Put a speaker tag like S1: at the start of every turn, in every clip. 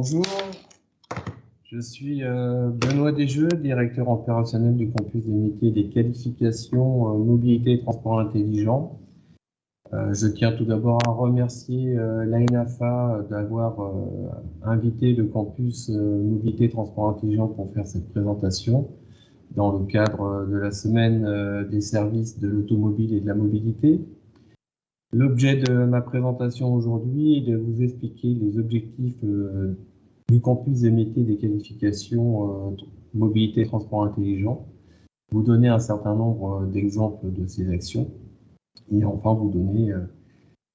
S1: Bonjour, je suis Benoît Desjeux, directeur opérationnel du campus des métiers et des qualifications mobilité et transport intelligent. Je tiens tout d'abord à remercier l'ANAFA d'avoir invité le campus mobilité et transport intelligent pour faire cette présentation dans le cadre de la semaine des services de l'automobile et de la mobilité. L'objet de ma présentation aujourd'hui est de vous expliquer les objectifs du campus des métiers et des qualifications mobilité et transport intelligent, vous donner un certain nombre d'exemples de ces actions et enfin vous donner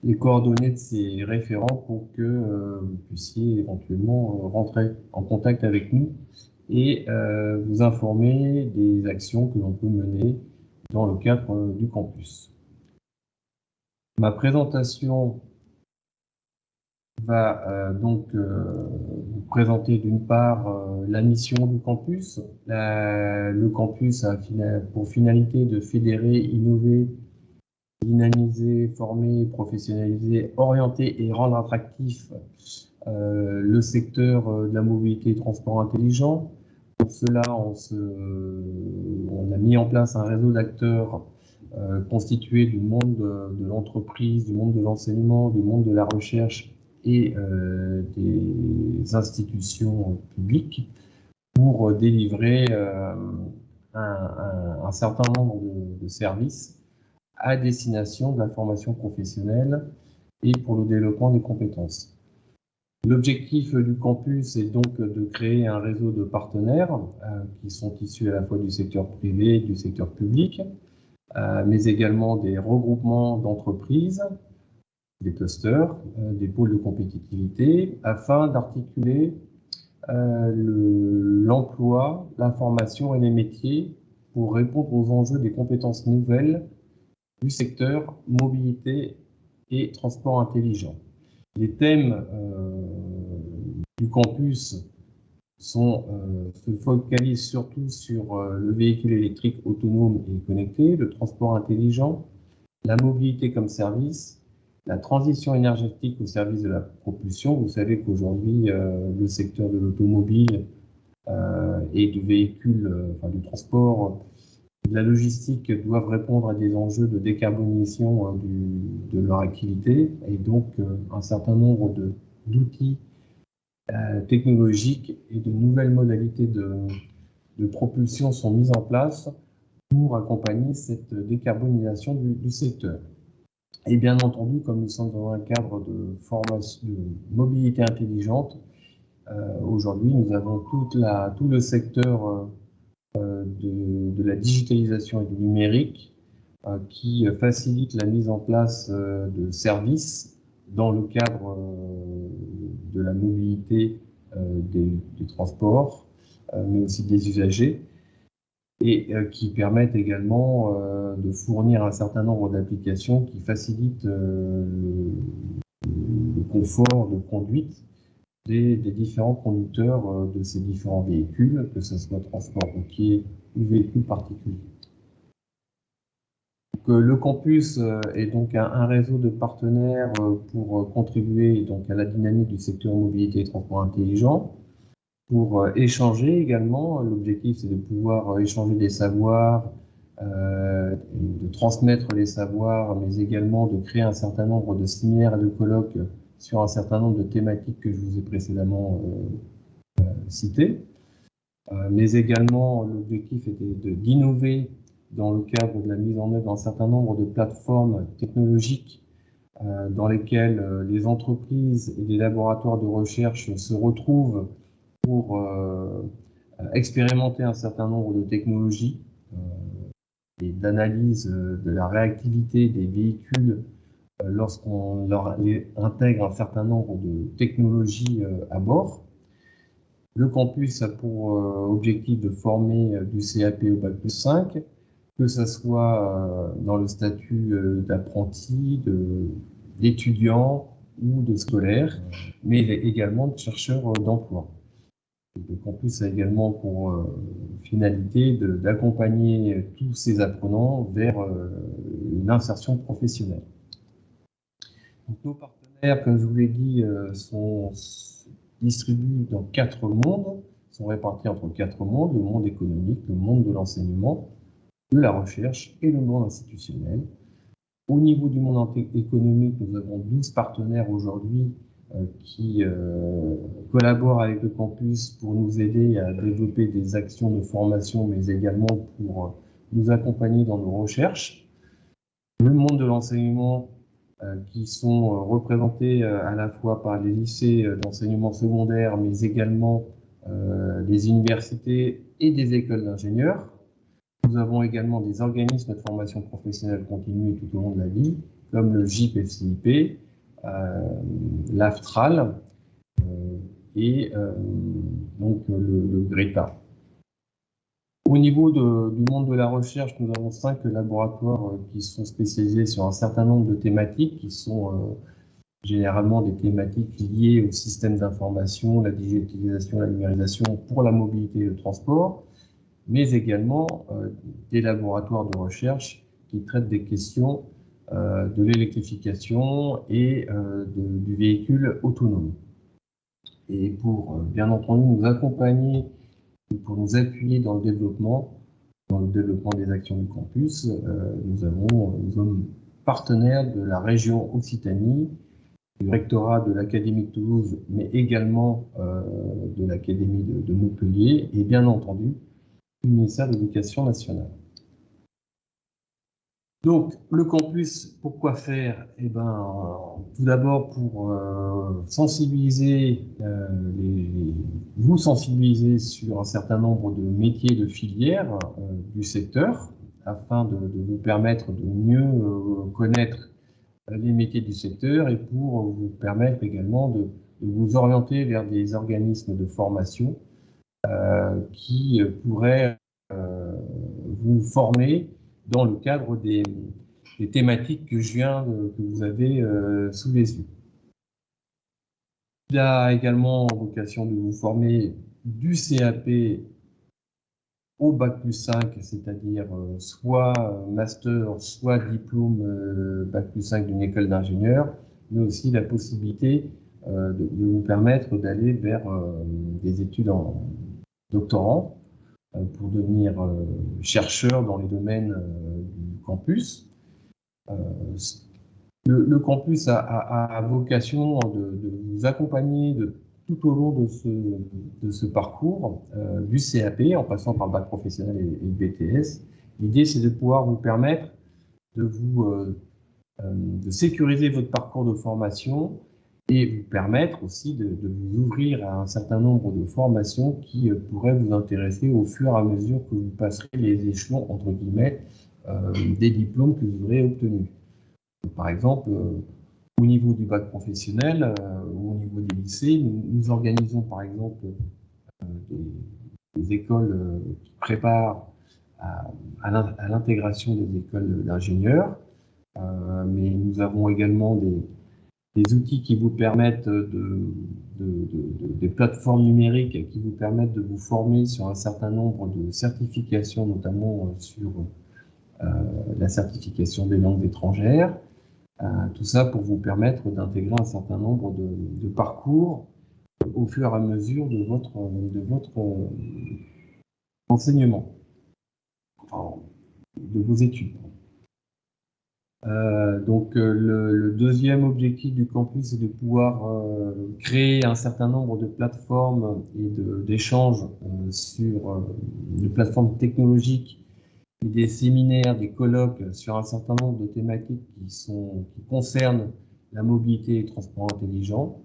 S1: les coordonnées de ces référents pour que vous puissiez éventuellement rentrer en contact avec nous et vous informer des actions que l'on peut mener dans le cadre du campus. Ma présentation va vous présenter d'une part la mission du campus. Le campus a pour finalité de fédérer, innover, dynamiser, former, professionnaliser, orienter et rendre attractif le secteur de la mobilité et transport intelligent. Pour cela, on a mis en place un réseau d'acteurs constitué du monde de l'entreprise, du monde de l'enseignement, du monde de la recherche et des institutions publiques pour délivrer un certain nombre de services à destination de la formation professionnelle et pour le développement des compétences. L'objectif du campus est donc de créer un réseau de partenaires qui sont issus à la fois du secteur privé et du secteur public, mais également des regroupements d'entreprises, des clusters, des pôles de compétitivité, afin d'articuler l'emploi, la formation et les métiers pour répondre aux enjeux des compétences nouvelles du secteur mobilité et transport intelligent. Les thèmes du campus se focalisent surtout sur le véhicule électrique autonome et connecté, le transport intelligent, la mobilité comme service, la transition énergétique au service de la propulsion. Vous savez qu'aujourd'hui, le secteur de l'automobile et du véhicule, du transport, de la logistique doivent répondre à des enjeux de décarbonisation de leur activité et donc un certain nombre d'outils technologiques et de nouvelles modalités de propulsion sont mises en place pour accompagner cette décarbonisation du secteur. Et bien entendu, comme nous sommes dans un cadre de formation, de mobilité intelligente, aujourd'hui nous avons tout le secteur de la digitalisation et du numérique qui facilite la mise en place de services dans le cadre de la mobilité des transports, mais aussi des usagers, et qui permettent également de fournir un certain nombre d'applications qui facilitent le confort de conduite des différents conducteurs de ces différents véhicules, que ce soit transport routier ou véhicule particulier. Donc, le campus est donc un réseau de partenaires pour contribuer donc à la dynamique du secteur mobilité et transport intelligent, pour échanger également. L'objectif, c'est de pouvoir échanger des savoirs, de transmettre les savoirs, mais également de créer un certain nombre de séminaires et de colloques sur un certain nombre de thématiques que je vous ai précédemment citées. Mais également, l'objectif était d'innover dans le cadre de la mise en œuvre d'un certain nombre de plateformes technologiques dans lesquelles les entreprises et les laboratoires de recherche se retrouvent pour expérimenter un certain nombre de technologies et d'analyse de la réactivité des véhicules lorsqu'on leur intègre un certain nombre de technologies à bord. Le campus a pour objectif de former du CAP au Bac+5, que ce soit dans le statut d'apprenti, d'étudiant ou de scolaire, mais également de chercheur d'emploi. Le campus a également pour finalité d'accompagner tous ces apprenants vers une insertion professionnelle. Donc, nos partenaires, comme je vous l'ai dit, sont distribuent dans 4 mondes, sont répartis entre 4 mondes, le monde économique, le monde de l'enseignement, de la recherche et le monde institutionnel. Au niveau du monde économique, nous avons 12 partenaires aujourd'hui qui collaborent avec le campus pour nous aider à développer des actions de formation, mais également pour nous accompagner dans nos recherches. Le monde de l'enseignement, qui sont représentés à la fois par les lycées d'enseignement secondaire, mais également les universités et des écoles d'ingénieurs. Nous avons également des organismes de formation professionnelle continue tout au long de la vie, comme le GIP-FCIP, l'AFTRAL et donc le GRETA. Au niveau du monde de la recherche, nous avons 5 laboratoires qui sont spécialisés sur un certain nombre de thématiques qui sont généralement des thématiques liées au système d'information, la digitalisation, la numérisation pour la mobilité et le transport, mais également des laboratoires de recherche qui traitent des questions de l'électrification et du véhicule autonome. Et pour, bien entendu, nous accompagner, pour nous appuyer dans le développement des actions du campus, nous sommes partenaires de la région Occitanie, du rectorat de l'Académie de Toulouse, mais également de l'Académie de Montpellier, et bien entendu, du ministère de l'Éducation nationale. Donc, le campus, pourquoi faire? Eh ben, tout d'abord pour sensibiliser, vous sensibiliser sur un certain nombre de métiers, de filières du secteur, afin de vous permettre de mieux connaître les métiers du secteur et pour vous permettre également de vous orienter vers des organismes de formation qui pourraient vous former dans le cadre des thématiques que que vous avez sous les yeux. Il a également vocation de vous former du CAP au Bac+5, c'est-à-dire soit master, soit diplôme Bac+5 d'une école d'ingénieur, mais aussi la possibilité de vous permettre d'aller vers des études en doctorant pour devenir chercheur dans les domaines du campus. Le campus a vocation de vous accompagner tout au long de ce parcours du CAP, en passant par le bac professionnel et le BTS. L'idée, c'est de pouvoir vous permettre de sécuriser votre parcours de formation et vous permettre aussi de vous ouvrir à un certain nombre de formations qui pourraient vous intéresser au fur et à mesure que vous passerez les échelons, entre guillemets, des diplômes que vous aurez obtenus. Par exemple, au niveau du bac professionnel ou au niveau des lycées, nous organisons par exemple des écoles qui préparent à l'intégration des écoles d'ingénieurs, mais nous avons également des outils qui vous permettent des plateformes numériques qui vous permettent de vous former sur un certain nombre de certifications, notamment sur la certification des langues étrangères. Tout ça pour vous permettre d'intégrer un certain nombre de parcours au fur et à mesure de votre enseignement, enfin, de vos études. Donc le deuxième objectif du campus est de pouvoir créer un certain nombre de plateformes et d'échanges sur des plateformes technologiques, et des séminaires, des colloques sur un certain nombre de thématiques qui concernent la mobilité et les transports intelligents,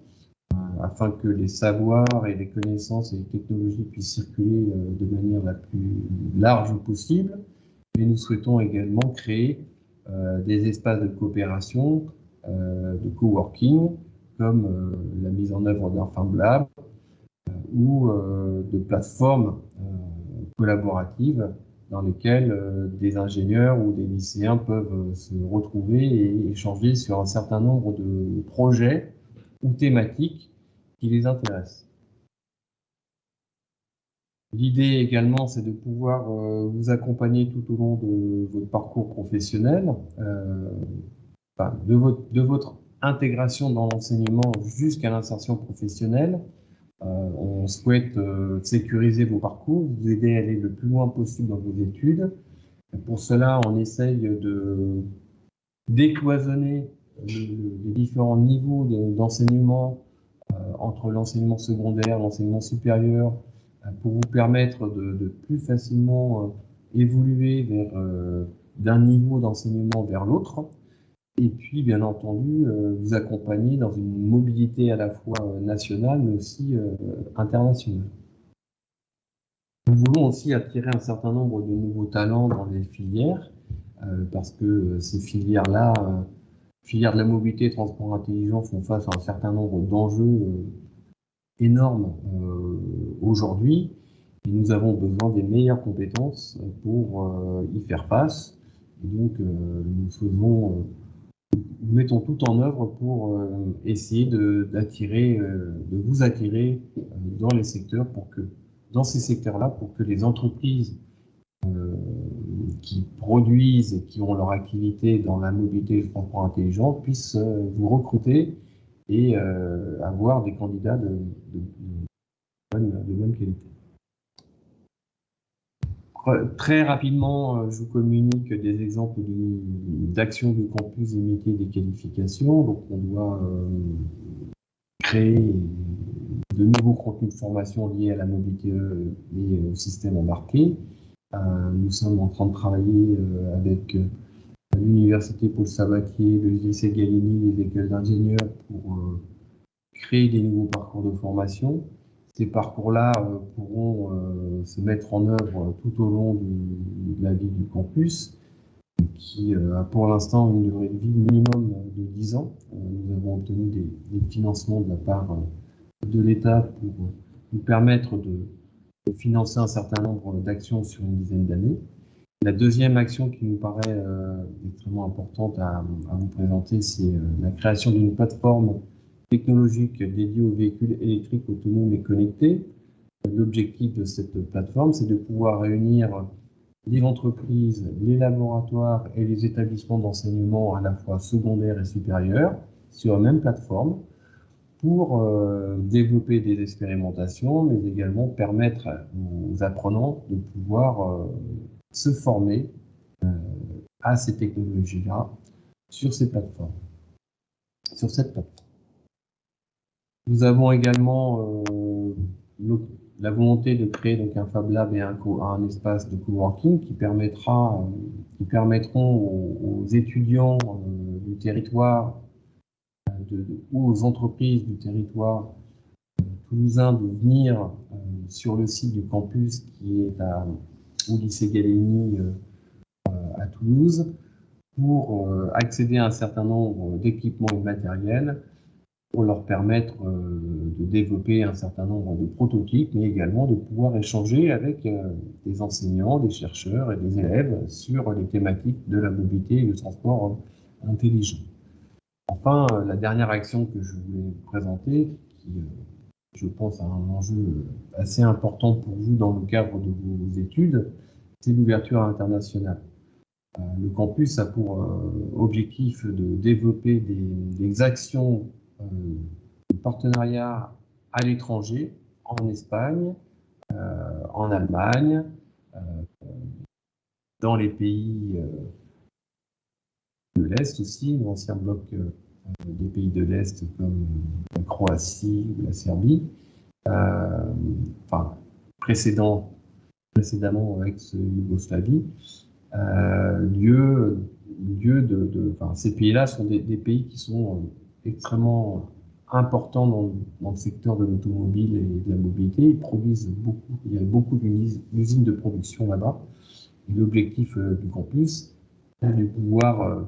S1: afin que les savoirs et les connaissances et les technologies puissent circuler de manière la plus large possible. Mais nous souhaitons également créer des espaces de coopération, de coworking, comme la mise en œuvre d'un Fab Lab ou de plateformes collaboratives dans lesquelles des ingénieurs ou des lycéens peuvent se retrouver et échanger sur un certain nombre de projets ou thématiques qui les intéressent. L'idée également, c'est de pouvoir vous accompagner tout au long de votre parcours professionnel, de votre intégration dans l'enseignement jusqu'à l'insertion professionnelle, On souhaite sécuriser vos parcours, vous aider à aller le plus loin possible dans vos études. Pour cela, on essaye de décloisonner les différents niveaux d'enseignement entre l'enseignement secondaire, l'enseignement supérieur, pour vous permettre de plus facilement évoluer d'un niveau d'enseignement vers l'autre. Et puis, bien entendu, vous accompagner dans une mobilité à la fois nationale, mais aussi internationale. Nous voulons aussi attirer un certain nombre de nouveaux talents dans les filières, parce que ces filières-là, filières de la mobilité et transport intelligent, font face à un certain nombre d'enjeux énormes aujourd'hui. Et nous avons besoin des meilleures compétences pour y faire face. Et donc, nous mettons tout en œuvre pour essayer de vous attirer dans les secteurs dans ces secteurs-là, pour que les entreprises qui produisent et qui ont leur activité dans la mobilité et le transport intelligent puissent vous recruter et avoir des candidats de bonne qualité. Très rapidement, je vous communique des exemples d'actions du campus des métiers et des qualifications. Donc, on doit créer de nouveaux contenus de formation liés à la mobilité et au système embarqué. Nous sommes en train de travailler avec l'Université Paul Sabatier, le lycée Gallieni, les écoles d'ingénieurs pour créer des nouveaux parcours de formation. Ces parcours-là pourront se mettre en œuvre tout au long de la vie du campus, qui a pour l'instant une durée de vie minimum de 10 ans. Nous avons obtenu des financements de la part de l'État pour nous permettre de financer un certain nombre d'actions sur une dizaine d'années. La deuxième action qui nous paraît extrêmement importante à vous présenter, c'est la création d'une plateforme technologique dédiée aux véhicules électriques autonomes et connectés. L'objectif de cette plateforme, c'est de pouvoir réunir les entreprises, les laboratoires et les établissements d'enseignement à la fois secondaires et supérieurs sur la même plateforme pour développer des expérimentations, mais également permettre aux apprenants de pouvoir se former à ces technologies-là sur cette plateforme. Nous avons également la volonté de créer donc un Fab Lab et un espace de coworking qui permettront aux étudiants du territoire ou aux entreprises du territoire toulousain de venir sur le site du campus qui est au lycée Gallieni à Toulouse pour accéder à un certain nombre d'équipements et de matériel pour leur permettre de développer un certain nombre de prototypes, mais également de pouvoir échanger avec des enseignants, des chercheurs et des élèves sur les thématiques de la mobilité et du transport intelligent. Enfin, la dernière action que je voulais vous présenter, qui je pense a un enjeu assez important pour vous dans le cadre de vos études, c'est l'ouverture internationale. Le campus a pour objectif de développer des actions de partenariat à l'étranger, en Espagne, en Allemagne, dans les pays de l'Est aussi, l'ancien bloc des pays de l'Est comme la Croatie ou la Serbie, enfin précédemment ex-Yougoslavie. Ces pays-là sont des pays qui sont extrêmement importants dans le secteur de l'automobile et de la mobilité. Ils produisent beaucoup, il y a beaucoup d'usines de production là-bas. Et l'objectif du campus est de pouvoir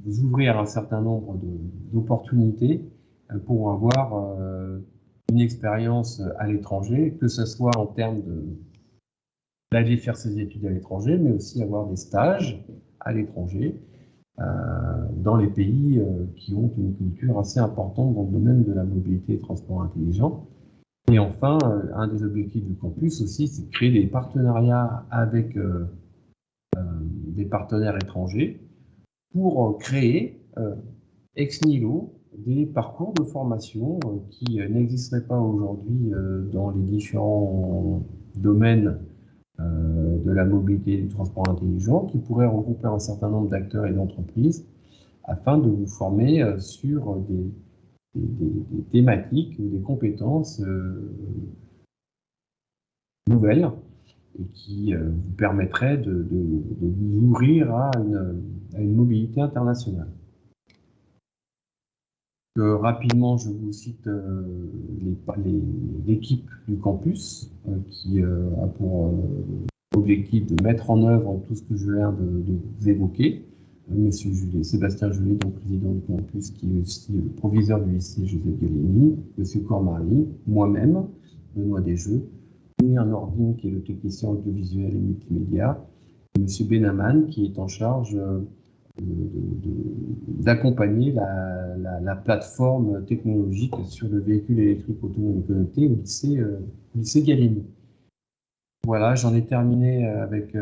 S1: vous ouvrir un certain nombre d'opportunités pour avoir une expérience à l'étranger, que ce soit en termes d'aller faire ses études à l'étranger, mais aussi avoir des stages à l'étranger dans les pays qui ont une culture assez importante dans le domaine de la mobilité et transport intelligent. Et enfin, un des objectifs du campus aussi, c'est de créer des partenariats avec des partenaires étrangers pour créer ex nihilo des parcours de formation qui n'existeraient pas aujourd'hui dans les différents domaines de la mobilité et du transport intelligent, qui pourraient regrouper un certain nombre d'acteurs et d'entreprises afin de vous former sur des thématiques ou des compétences nouvelles et qui vous permettraient de vous ouvrir à une mobilité internationale. Rapidement, je vous cite l'équipe du campus qui a pour objectif de mettre en œuvre tout ce que je viens de vous évoquer. Monsieur Sébastien Julie, donc président du campus, qui est aussi le proviseur du lycée Joseph Gallieni, Monsieur Cormary, moi-même, Benoît Desjeux, Mounir Nordine, qui est le technicien audiovisuel et multimédia, et Monsieur Benaman, qui est en charge d'accompagner la plateforme technologique sur le véhicule électrique autonome et connecté au lycée Gallieni. Voilà, j'en ai terminé avec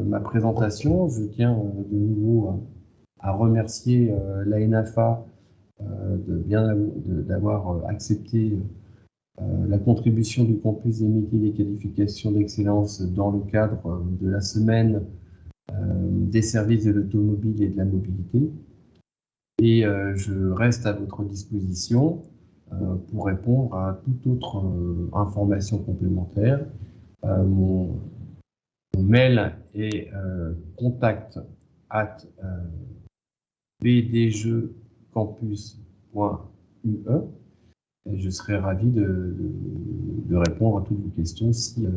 S1: ma présentation. Je tiens de nouveau à remercier l'ANAFA d'avoir accepté la contribution du campus des métiers et des qualifications d'excellence dans le cadre de la semaine des services de l'automobile et de la mobilité. Et je reste à votre disposition pour répondre à toute autre information complémentaire. Mon mail est contact@bdjeuxcampus.ue et je serai ravi de répondre à toutes vos questions si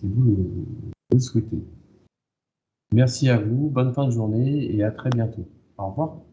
S1: vous le souhaitez. Merci à vous, bonne fin de journée et à très bientôt. Au revoir.